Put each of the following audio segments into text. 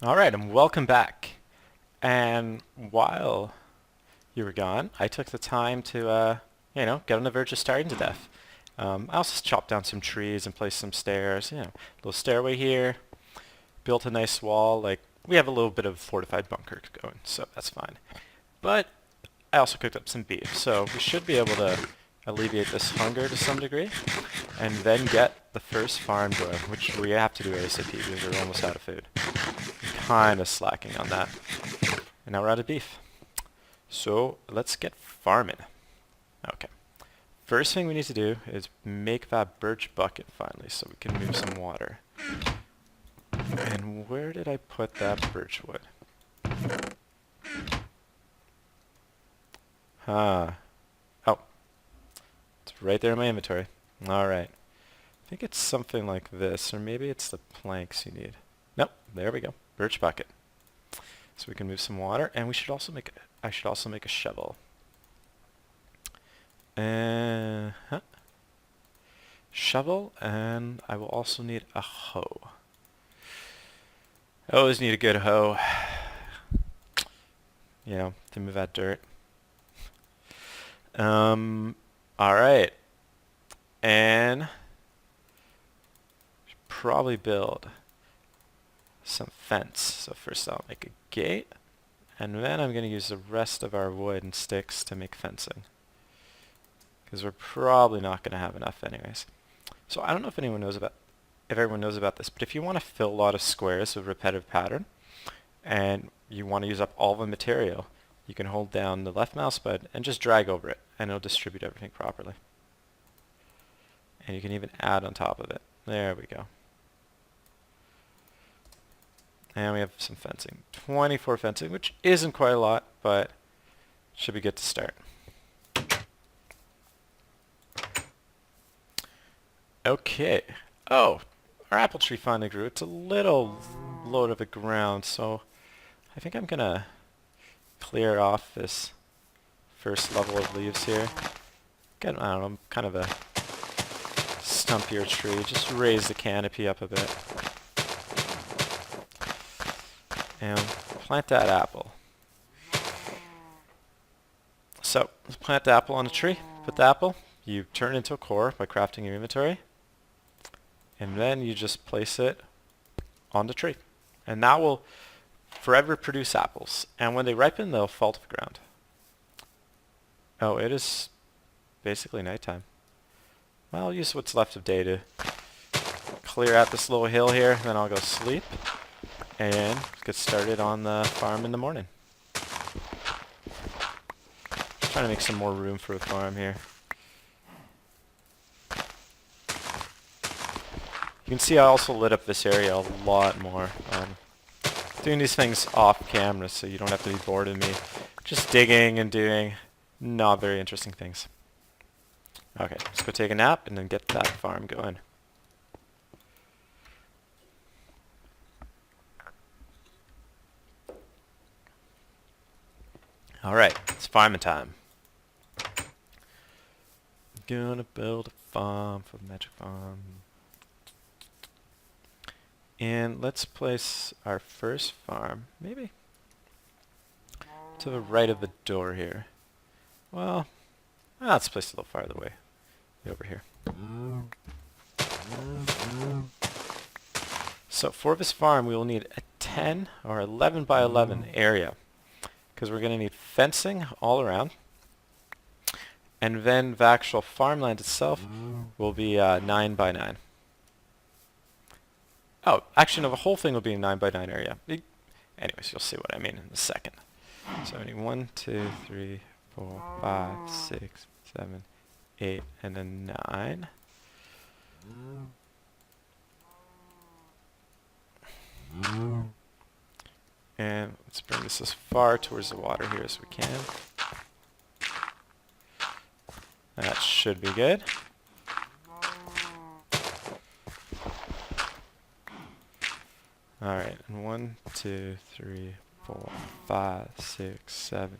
Alright, and welcome back. And while you were gone, I took the time to, get on the verge of starving to death. I also chopped down some trees and placed some stairs, little stairway here, built a nice wall, we have a little bit of fortified bunker going, so that's fine. But I also cooked up some beef, so we should be able to alleviate this hunger to some degree, and then get the first farm going, which we have to do ASAP because we're almost out of food. Kind of slacking on that. And now we're out of beef. So let's get farming. Okay. First thing we need to do is make that birch bucket finally so we can move some water. And where did I put that birch wood? Oh. It's right there in my inventory. Alright. I think it's something like this, or maybe it's the planks you need. Nope, there we go. Birch bucket. So we can move some water, and I should also make a shovel. Shovel, and I will also need a hoe. I always need a good hoe, to move that dirt. Alright. And should probably build some fence. So first I'll make a gate, and then I'm going to use the rest of our wood and sticks to make fencing, because we're probably not going to have enough anyways. So I don't know if everyone knows about this, but if you want to fill a lot of squares with repetitive pattern, and you want to use up all the material, you can hold down the left mouse button and just drag over it, and it'll distribute everything properly. And you can even add on top of it. There we go. And we have some fencing. 24 fencing, which isn't quite a lot, but should be good to start. Okay. Oh, our apple tree finally grew. It's a little low to the ground, so I think I'm gonna clear off this first level of leaves here. Get, I don't know, kind of a stumpier tree. Just raise the canopy up a bit. And plant that apple. So, let's plant the apple on a tree. Put the apple. You turn it into a core by crafting your inventory. And then you just place it on the tree. And that will forever produce apples. And when they ripen, they'll fall to the ground. Oh, it is basically nighttime. Well, I'll use what's left of day to clear out this little hill here, then I'll go sleep and get started on the farm in the morning. Trying to make some more room for a farm here. You can see I also lit up this area a lot more. Doing these things off camera so you don't have to be bored of me just digging and doing not very interesting things. Okay, let's go take a nap and then get that farm going. Alright, it's farming time. Gonna build a farm for MagicFarm. And let's place our first farm, maybe to the right of the door here. Well, let's place it a little farther away. Over here. So for this farm we will need a 10 or 11 by 11 area, because we're going to need fencing all around, and then the actual farmland itself will be 9 by 9. Oh, actually no, the whole thing will be a 9 by 9 area. Anyways, you'll see what I mean in a second. So I need 1, 2, 3, 4, 5, 6, 7, 8, and then 9. And let's bring this as far towards the water here as we can. That should be good. Alright, and 1, 2, 3, 4, 5, 6, 7,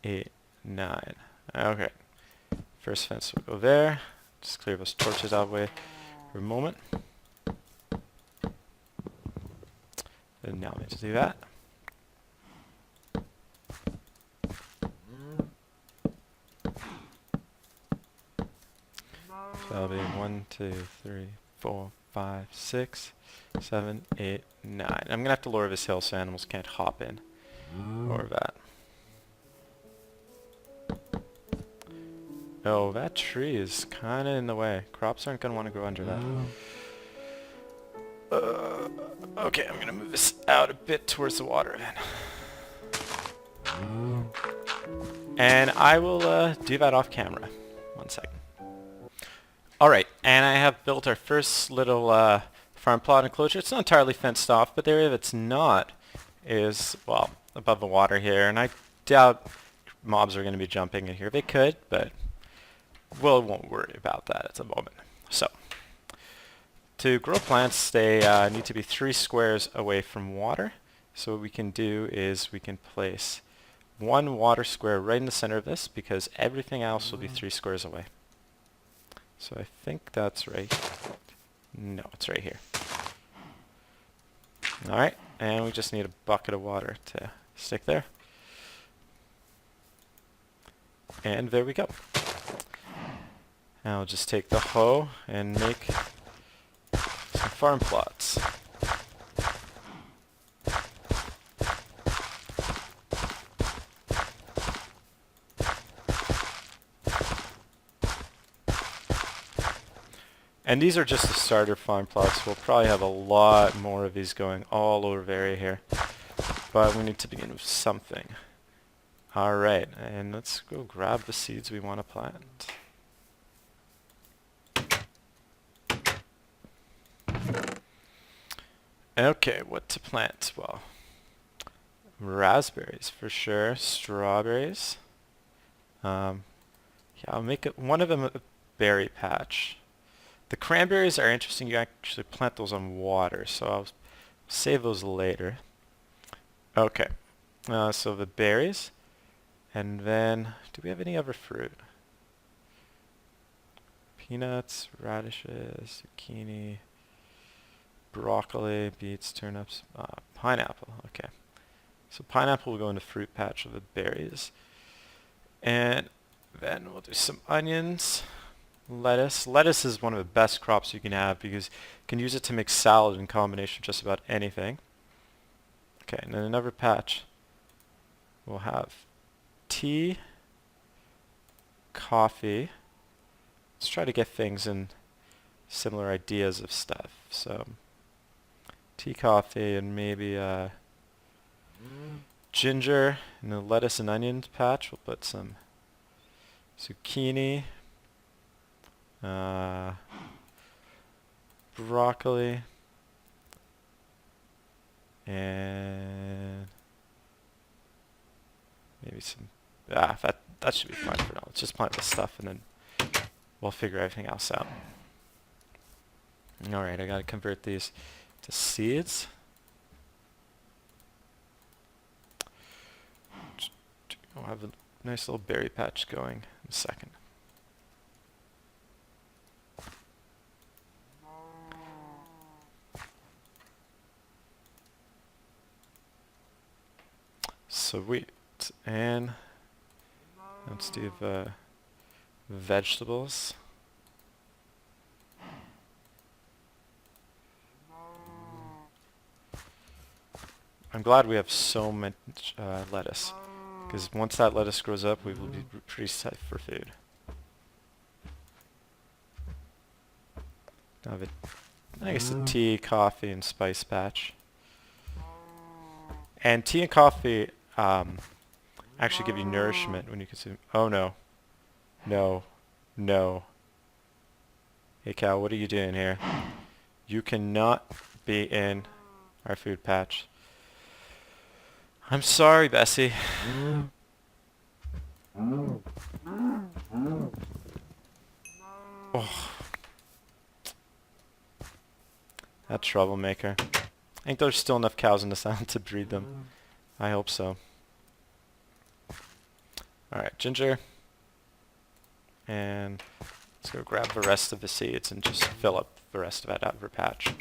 8, 9. Okay. First fence will go there. Just clear those torches out of the way for a moment. And now I need to do that. So that'll be 1, 2, 3, 4, 5, 6, 7, 8, 9. I'm gonna have to lower this hill so animals can't hop in. Or that. Oh, that tree is kinda in the way. Crops aren't gonna want to grow under that. Okay, I'm gonna move this out a bit towards the water then. And I will do that off camera. 1 second. Alright, and I have built our first little farm plot enclosure. It's not entirely fenced off, but the area that's not is, well, above the water here. And I doubt mobs are going to be jumping in here. They could, but we won't worry about that at the moment. So, to grow plants, they need to be 3 squares away from water. So what we can do is we can place 1 water square right in the center of this, because everything else will be 3 squares away. So I think that's right. No, it's right here. Alright, and we just need a bucket of water to stick there. And there we go. Now I'll just take the hoe and make some farm plots. And these are just the starter farm plots. We'll probably have a lot more of these going all over the area here. But we need to begin with something. Alright, and let's go grab the seeds we want to plant. Okay, what to plant? Well, raspberries for sure, strawberries. Yeah, I'll make one of them a berry patch. The cranberries are interesting. You actually plant those on water, so I'll save those later. Okay, so the berries, and then do we have any other fruit? Peanuts, radishes, zucchini, broccoli, beets, turnips, pineapple. Okay, so pineapple will go into fruit patch of the berries, and then we'll do some onions. Lettuce. Lettuce is one of the best crops you can have because you can use it to make salad in combination with just about anything. Okay, and then another patch. We'll have tea, coffee. Let's try to get things in similar ideas of stuff. So, tea, coffee, and maybe ginger. In the lettuce and onions patch, we'll put some zucchini. Broccoli, and maybe some, that should be fine for now. Let's just plant this stuff and then we'll figure everything else out. Alright, I gotta convert these to seeds. I'll have a nice little berry patch going in a second. Sweet. And let's do the vegetables. I'm glad we have so much lettuce, because once that lettuce grows up, we will be pretty set for food. Now I guess the tea, coffee, and spice patch. And tea and coffee actually give you nourishment when you consume. Oh no. No. No. Hey cow, what are you doing here? You cannot be in our food patch. I'm sorry, Bessie. Oh. That troublemaker. I think there's still enough cows in this island to breed them. I hope so. Alright, ginger. And let's go grab the rest of the seeds and just fill up the rest of that out of our patch.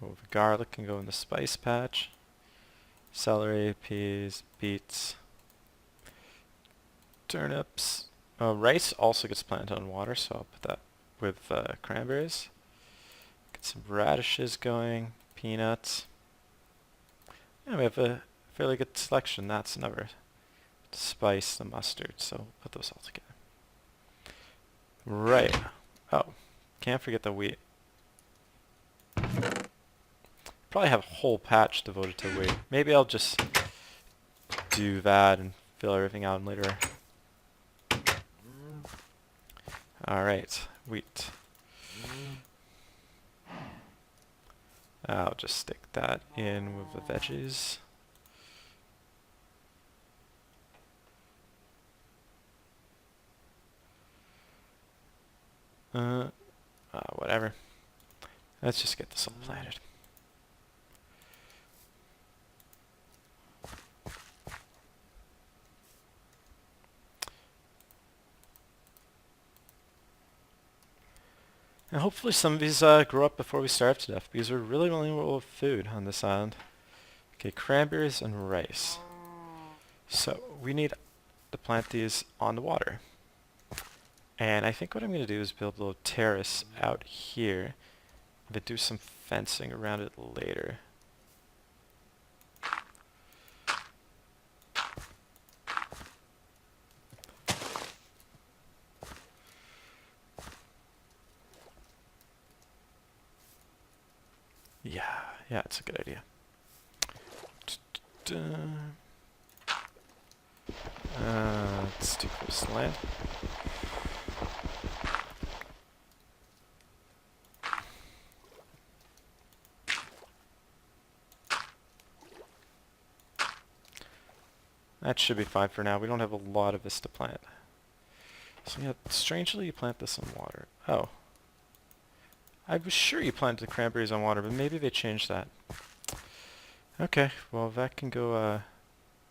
Oh, the garlic can go in the spice patch. Celery, peas, beets, turnips. Rice also gets planted on water, so I'll put that with cranberries. Get some radishes going, peanuts. Yeah, we have a fairly good selection. That's another spice, the mustard, so we'll put those all together. Right. Oh, can't forget the wheat. Probably have a whole patch devoted to wheat. Maybe I'll just do that and fill everything out later. Alright, wheat. I'll just stick that in with the veggies. Whatever. Let's just get this all planted. And hopefully some of these grow up before we starve to death, because we're really running low of food on this island. Okay, cranberries and rice. So we need to plant these on the water. And I think what I'm going to do is build a little terrace out here, but do some fencing around it later. Yeah, it's a good idea. It's too close to land. That should be fine for now. We don't have a lot of this to plant. So yeah, strangely you plant this in water. Oh. I was sure you planted the cranberries on water, but maybe they changed that. Okay, well that can go,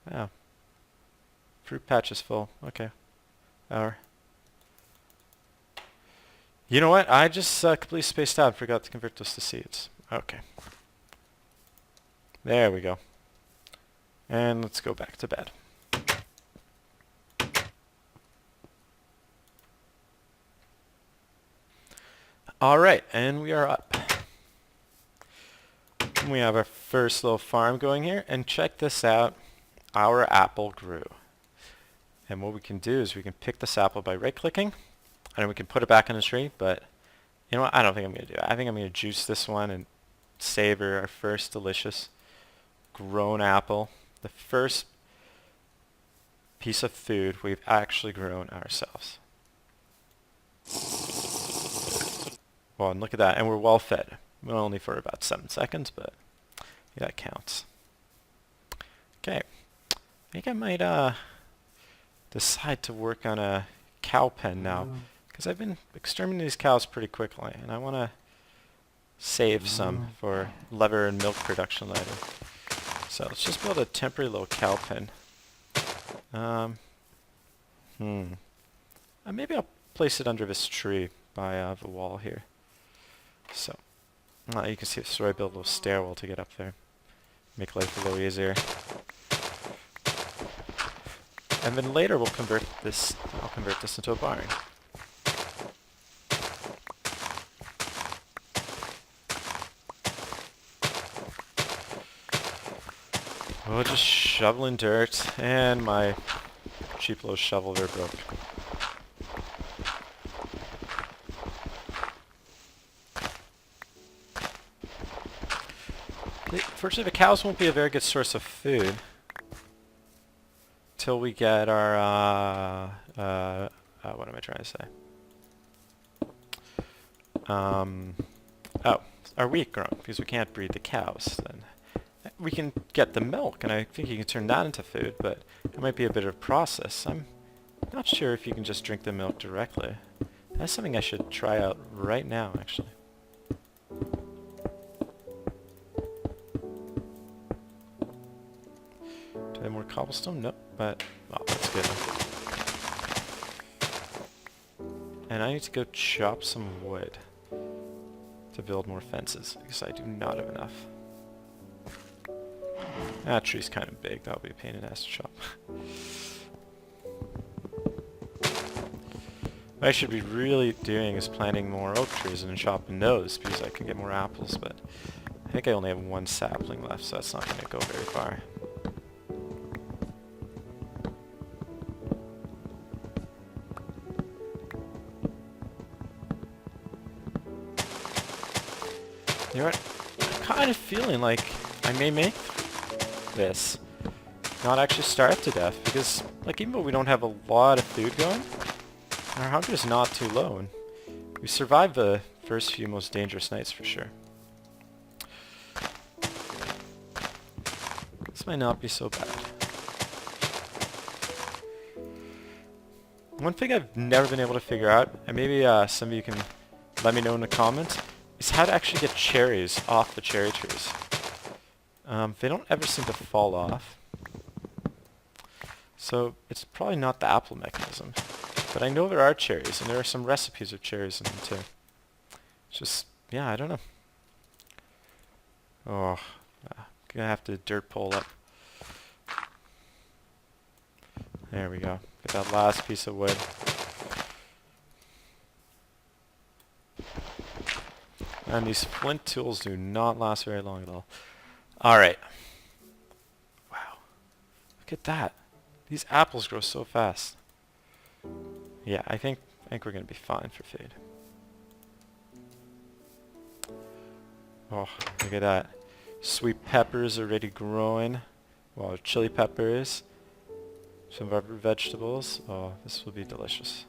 yeah. Fruit patch is full. Okay. You know what? I just completely spaced out and forgot to convert those to seeds. Okay. There we go. And let's go back to bed. Alright, and we are up. We have our first little farm going here, and check this out. Our apple grew. And what we can do is we can pick this apple by right-clicking, and then we can put it back on the tree, but you know what? I don't think I'm going to do it. I think I'm going to juice this one and savor our first delicious grown apple. The first piece of food we've actually grown ourselves. Well, and look at that, and we're well fed. Well, only for about 7 seconds, but yeah, that counts. Okay, I think I might decide to work on a cow pen now, because I've been exterminating these cows pretty quickly, and I want to save some for leather and milk production later. So let's just build a temporary little cow pen. Maybe I'll place it under this tree by the wall here. So, you can see this is where I built a little stairwell to get up there. Make life a little easier. And then later I'll convert this into a barn. Oh, just shoveling dirt, and my cheap little shovel there broke. Fortunately, the cows won't be a very good source of food till we get our, what am I trying to say? Oh, our wheat grown, because we can't breed the cows. Then we can get the milk, and I think you can turn that into food, but it might be a bit of a process. I'm not sure if you can just drink the milk directly. That's something I should try out right now, actually. Do I have more cobblestone? Nope, but, well, that's good. And I need to go chop some wood to build more fences, because I do not have enough. That tree's kind of big, that'll be a pain in the ass to chop. What I should be really doing is planting more oak trees and then chopping those, because I can get more apples, but I think I only have one sapling left, so that's not going to go very far. You know what? I'm kind of feeling like I may make this. Not actually starve to death, because like even though we don't have a lot of food going, our hunger is not too low, and we survived the first few most dangerous nights for sure. This might not be so bad. One thing I've never been able to figure out, and maybe some of you can let me know in the comments, is how to actually get cherries off the cherry trees. They don't ever seem to fall off. So it's probably not the apple mechanism. But I know there are cherries, and there are some recipes of cherries in them too. It's just, yeah, I don't know. Oh, gonna have to dirt pole up. There we go. Get that last piece of wood. And these flint tools do not last very long at all. Alright. Wow. Look at that. These apples grow so fast. Yeah, I think we're gonna be fine for food. Oh, look at that. Sweet peppers already growing. Well, chili peppers. Some of our vegetables. Oh, this will be delicious.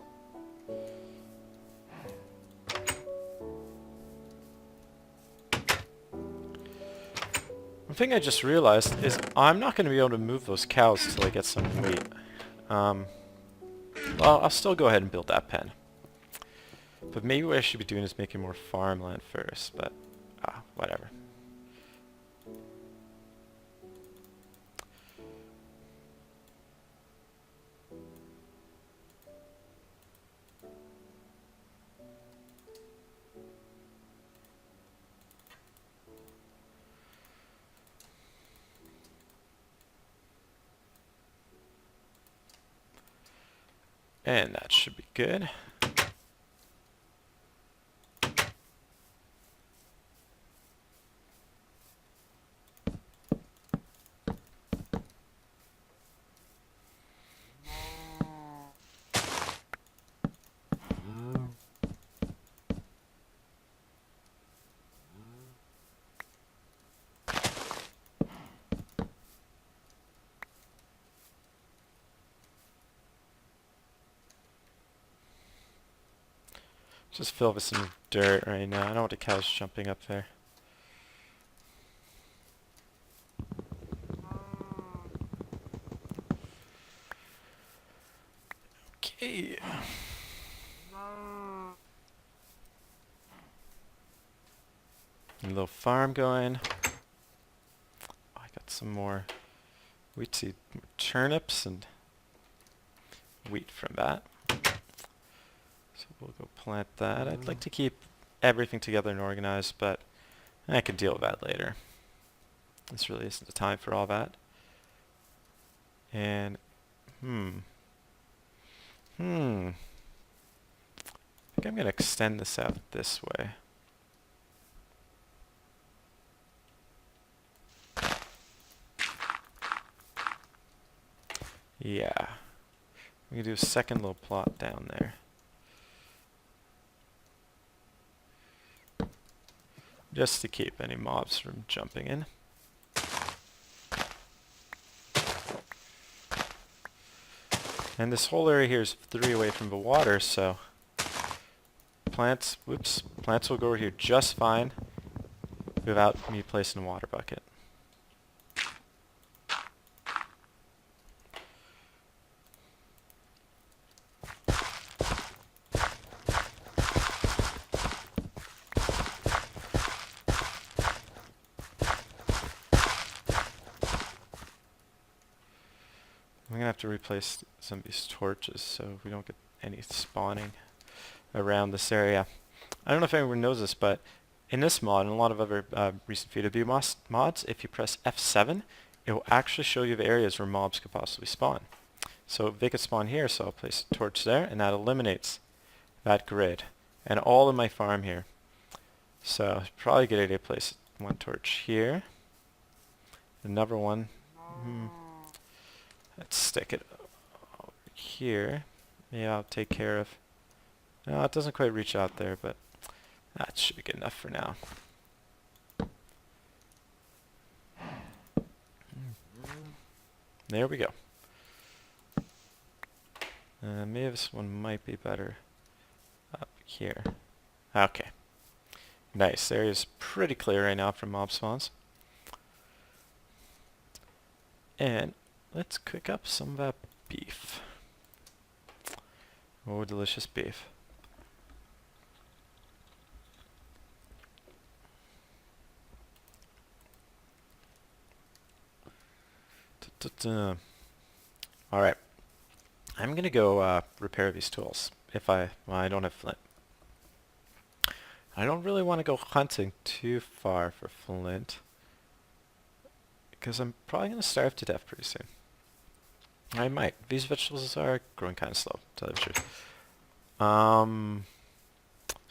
One thing I just realized is I'm not going to be able to move those cows till I get some wheat. Well, I'll still go ahead and build that pen. But maybe what I should be doing is making more farmland first, but whatever. And that should be good. Just fill with some dirt right now. I don't want the cows jumping up there. Okay. A little farm going. Oh, I got some more wheat seed, turnips and wheat from that. So we'll go plant that. I'd like to keep everything together and organized, but I can deal with that later. This really isn't the time for all that. And, I think I'm going to extend this out this way. Yeah. We can do a second little plot down there. Just to keep any mobs from jumping in. And this whole area here is 3 away from the water, so plants will grow here just fine without me placing a water bucket. I'm gonna have to replace some of these torches so we don't get any spawning. around this area. I don't know if anyone knows this, but in this mod and a lot of other recent VW mods, if you press F7, it will actually show you the areas where mobs could possibly spawn. So they could spawn here, so I'll place a torch there, and that eliminates that grid and all of my farm here. So probably a good idea to place one torch here, another one. Let's stick it over here. Yeah, I'll take care of. No, it doesn't quite reach out there, but that should be good enough for now. There we go. Maybe this one might be better up here. Okay. Nice. The area's pretty clear right now from mob spawns. And let's cook up some of that beef. Oh, delicious beef. Alright. I'm gonna go repair these tools. Well, I don't have flint. I don't really want to go hunting too far for flint, because I'm probably going to starve to death pretty soon. I might. These vegetables are growing kind of slow, to tell you the truth. So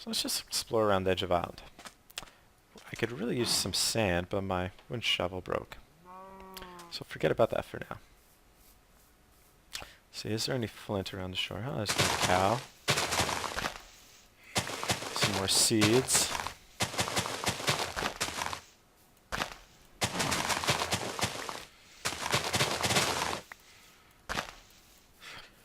let's just explore around the edge of the island. I could really use some sand, but my wooden shovel broke. So forget about that for now. See, is there any flint around the shore? Oh, there's a cow. Some more seeds.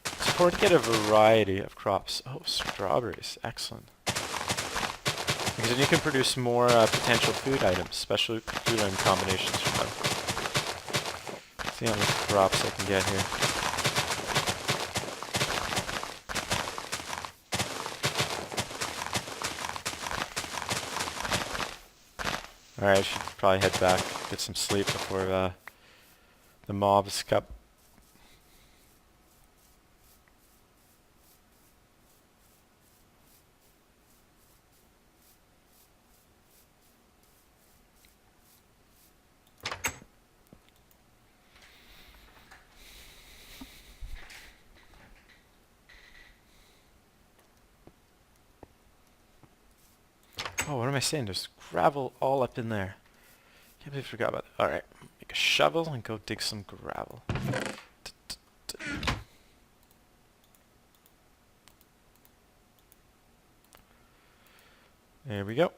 It's important to get a variety of crops. Oh, strawberries. Excellent. Because then you can produce more potential food items, especially food item combinations from them. Let's see how many crops I can get here. Alright, I should probably head back, get some sleep before the mobs come. Oh, what am I saying? There's gravel all up in there. Can't believe I forgot about that. Alright, make a shovel and go dig some gravel. There we go.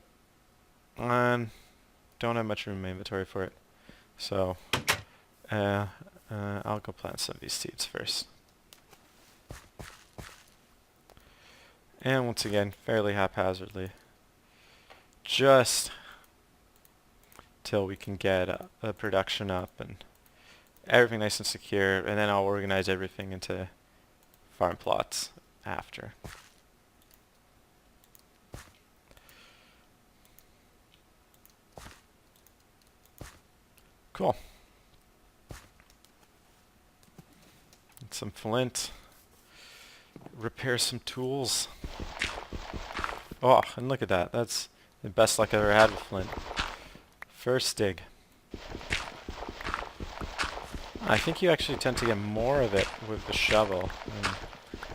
And don't have much room in my inventory for it. So, I'll go plant some of these seeds first. And once again, fairly haphazardly. Just till we can get the production up and everything nice and secure, and then I'll organize everything into farm plots after. Cool. Get some flint. Repair some tools. Oh, and look at that. That's the best luck I've ever had with flint. First dig. I think you actually tend to get more of it with the shovel.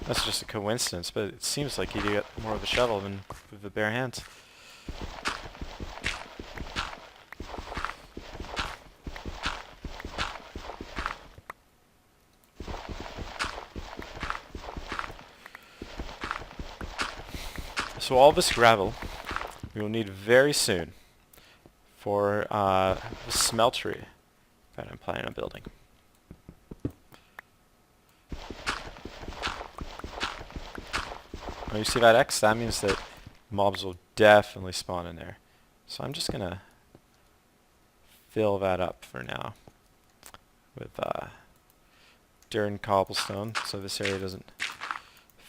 That's just a coincidence, but it seems like you do get more of the shovel than with the bare hands. So all this gravel we will need very soon for the smeltery that I'm planning on building. Oh, you see that X? That means that mobs will definitely spawn in there. So I'm just gonna fill that up for now with dirt and cobblestone, so this area doesn't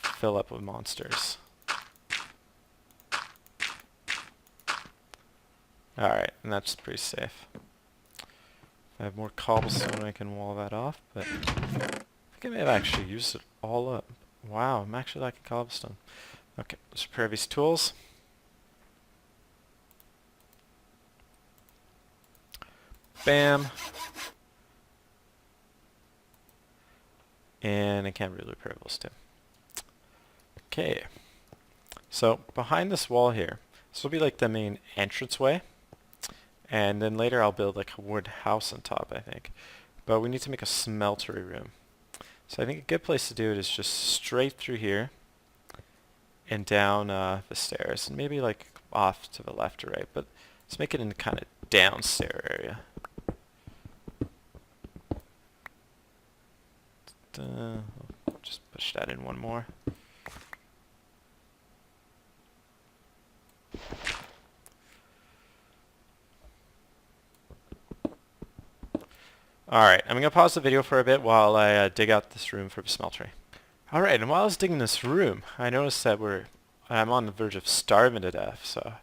fill up with monsters. Alright, and that's pretty safe. If I have more cobblestone, I can wall that off, but I think I may have actually used it all up. Wow, I'm actually liking cobblestone. Okay, let's prepare these tools. Bam. And I can't really repair those two. Okay. So behind this wall here, this will be like the main entranceway. And then later I'll build like a wood house on top, I think. But we need to make a smeltery room. So I think a good place to do it is just straight through here and down the stairs. And maybe like off to the left or right. But let's make it in the kind of downstairs area. Just push that in one more. Alright, I'm going to pause the video for a bit while I dig out this room for the smeltery. Alright, and while I was digging this room, I noticed that I'm on the verge of starving to death, so I'm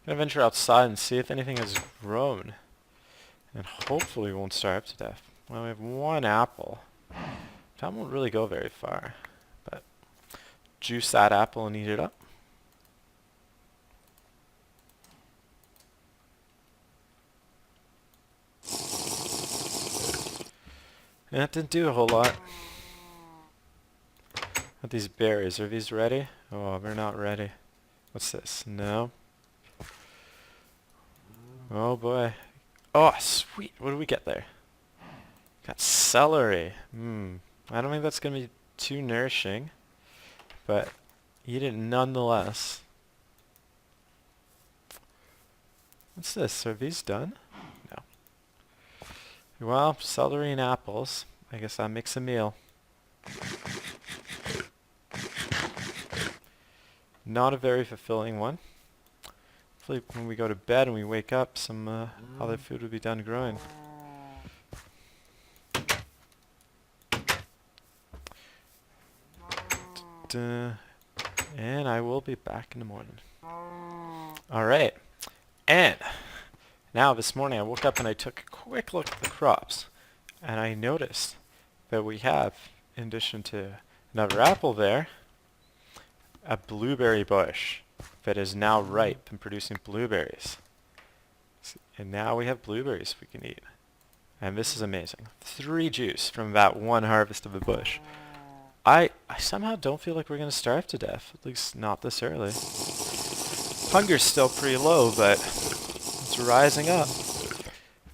going to venture outside and see if anything has grown. And hopefully we won't starve to death. Well, we have one apple. That won't really go very far, but juice that apple and eat it up. And that didn't do a whole lot. What these berries, are these ready? Oh, they're not ready. What's this? No. Oh boy. Oh, sweet. What do we get there? Got celery. I don't think that's going to be too nourishing, but eat it nonetheless. What's this? Are these done? No. Well, celery and apples. I guess that makes a meal. Not a very fulfilling one. Hopefully when we go to bed and we wake up, some other food will be done growing. And I will be back in the morning. Alright. And now this morning I woke up and I took a quick look at the crops. And I noticed that we have, in addition to another apple there, a blueberry bush that is now ripe and producing blueberries. And now we have blueberries we can eat. And this is amazing. 3 juice from that one harvest of the bush. I somehow don't feel like we're going to starve to death, at least not this early. Hunger's still pretty low, but it's rising up.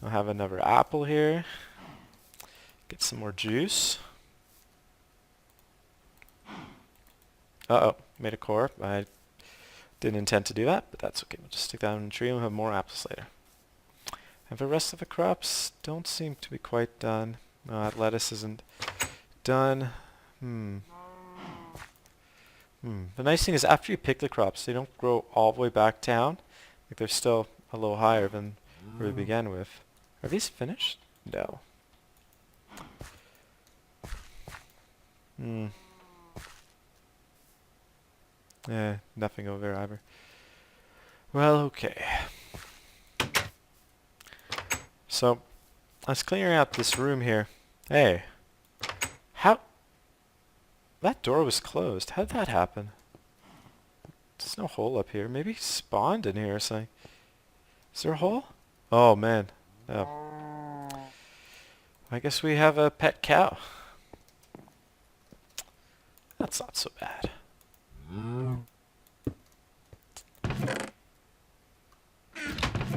I'll have another apple here. Get some more juice. Uh-oh, made a core. I didn't intend to do that, but that's okay. We'll just stick that in the tree and we'll have more apples later. And the rest of the crops don't seem to be quite done. That lettuce isn't done. The nice thing is after you pick the crops, they don't grow all the way back down. Like they're still a little higher than where we began with. Are these finished? No. Nothing over there either. Well, okay. So, let's clear out this room here. Hey. How? That door was closed. How did that happen? There's no hole up here. Maybe he spawned in here or something. Is there a hole? Oh, man. Oh. I guess we have a pet cow. That's not so bad.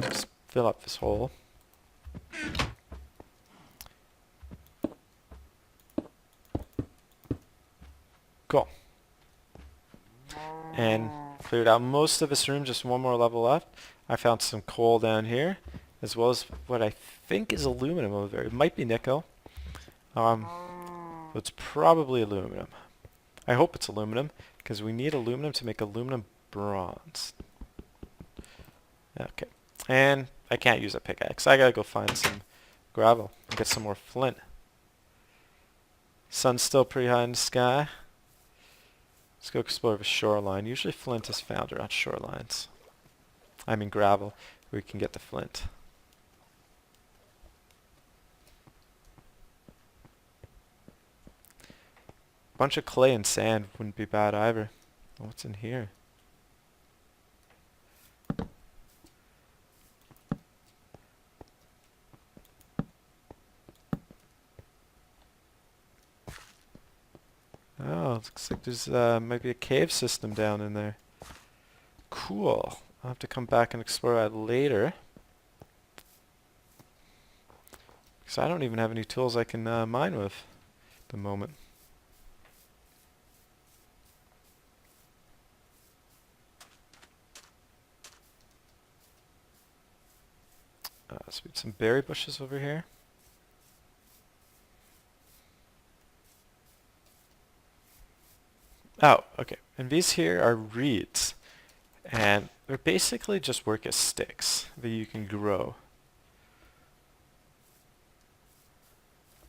Just fill up this hole. Cool. And cleared out most of this room, just one more level left. I found some coal down here, as well as what I think is aluminum over there. It might be nickel. But it's probably aluminum. I hope it's aluminum, because we need aluminum to make aluminum bronze. Okay. And I can't use a pickaxe. I gotta go find some gravel and get some more flint. Sun's still pretty high in the sky. Let's go explore the shoreline. Usually flint is found around shorelines. I mean gravel, where we can get the flint. Bunch of clay and sand wouldn't be bad either. What's in here? looks like there's might be a cave system down in there. Cool. I'll have to come back and explore that later. Because I don't even have any tools I can mine with at the moment. So we have some berry bushes over here. Oh, okay. And these here are reeds. And they're basically just work as sticks that you can grow.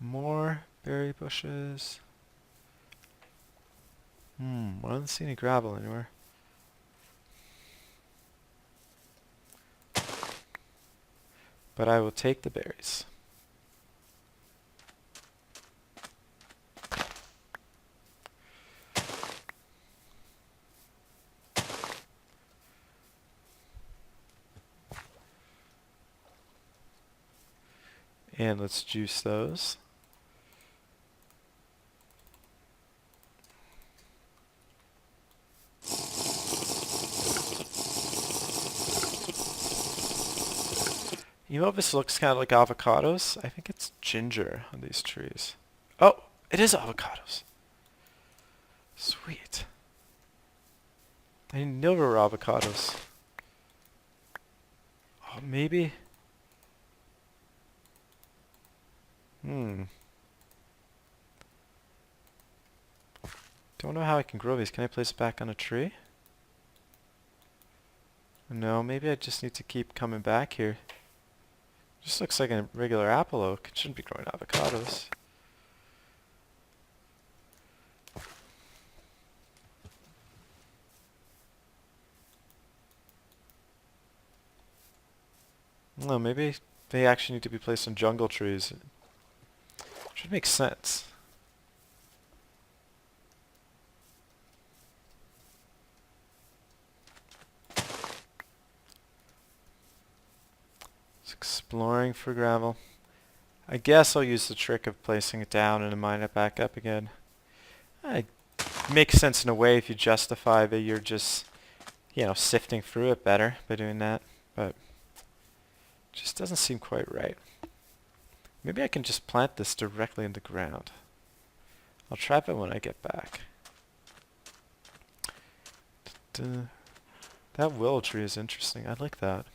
More berry bushes. I don't see any gravel anywhere. But I will take the berries. And let's juice those. You know, this looks kind of like avocados. I think it's ginger on these trees. Oh, it is avocados. Sweet. I didn't know there were avocados. Oh, maybe. Don't know how I can grow these. Can I place it back on a tree? No, maybe I just need to keep coming back here. Just looks like a regular apple oak. It shouldn't be growing avocados. No, maybe they actually need to be placed on jungle trees. Should make sense. It's exploring for gravel. I guess I'll use the trick of placing it down and then mine it back up again. It makes sense in a way if you justify that you're just, you know, sifting through it better by doing that, but it just doesn't seem quite right. Maybe I can just plant this directly in the ground. I'll try that when I get back. That willow tree is interesting. I like that.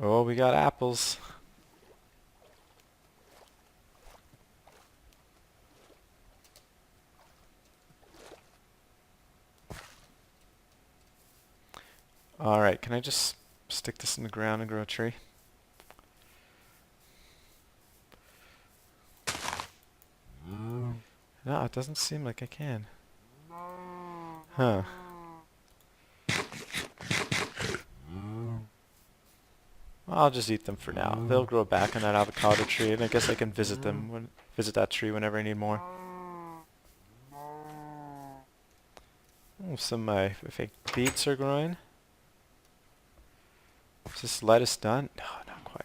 Oh, we got apples. Alright, can I just stick this in the ground and grow a tree? No, it doesn't seem like I can. Huh. I'll just eat them for now. They'll grow back on that avocado tree, and I guess I can visit that tree whenever I need more. Oh, some of my fake beets are growing. Is this lettuce done? No, not quite.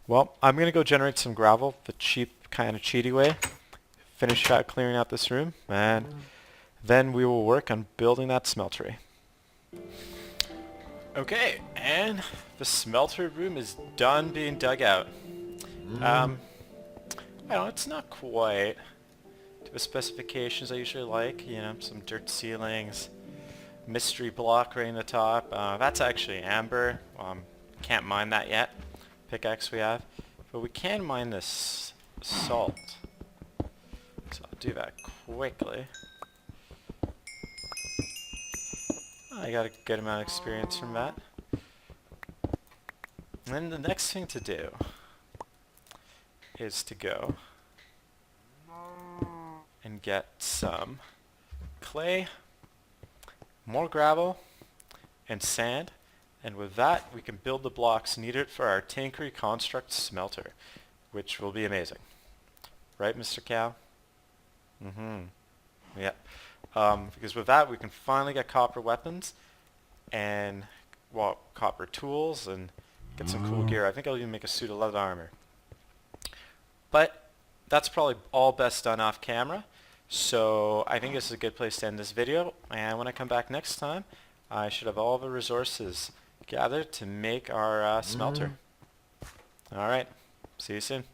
Well, I'm going to go generate some gravel the cheap, kind of cheaty way. Finish clearing out this room, and then we will work on building that smeltery. Okay, and the smelter room is done being dug out. I don't know, it's not quite to the specifications I usually like. You know, some dirt ceilings, mystery block right in the top. That's actually amber. Can't mine that yet. Pickaxe we have, but we can mine this salt. So I'll do that quickly. I got a good amount of experience from that. And then the next thing to do is to go and get some clay, more gravel, and sand. And with that, we can build the blocks needed for our Tinkery Construct smelter, which will be amazing. Right, Mr. Cow? Mm-hmm. Yeah. Because with that, we can finally get copper weapons and, well, copper tools and get some cool gear. I think I'll even make a suit of leather armor. But that's probably all best done off camera. So I think this is a good place to end this video. And when I come back next time, I should have all the resources gathered to make our smelter. All right. See you soon.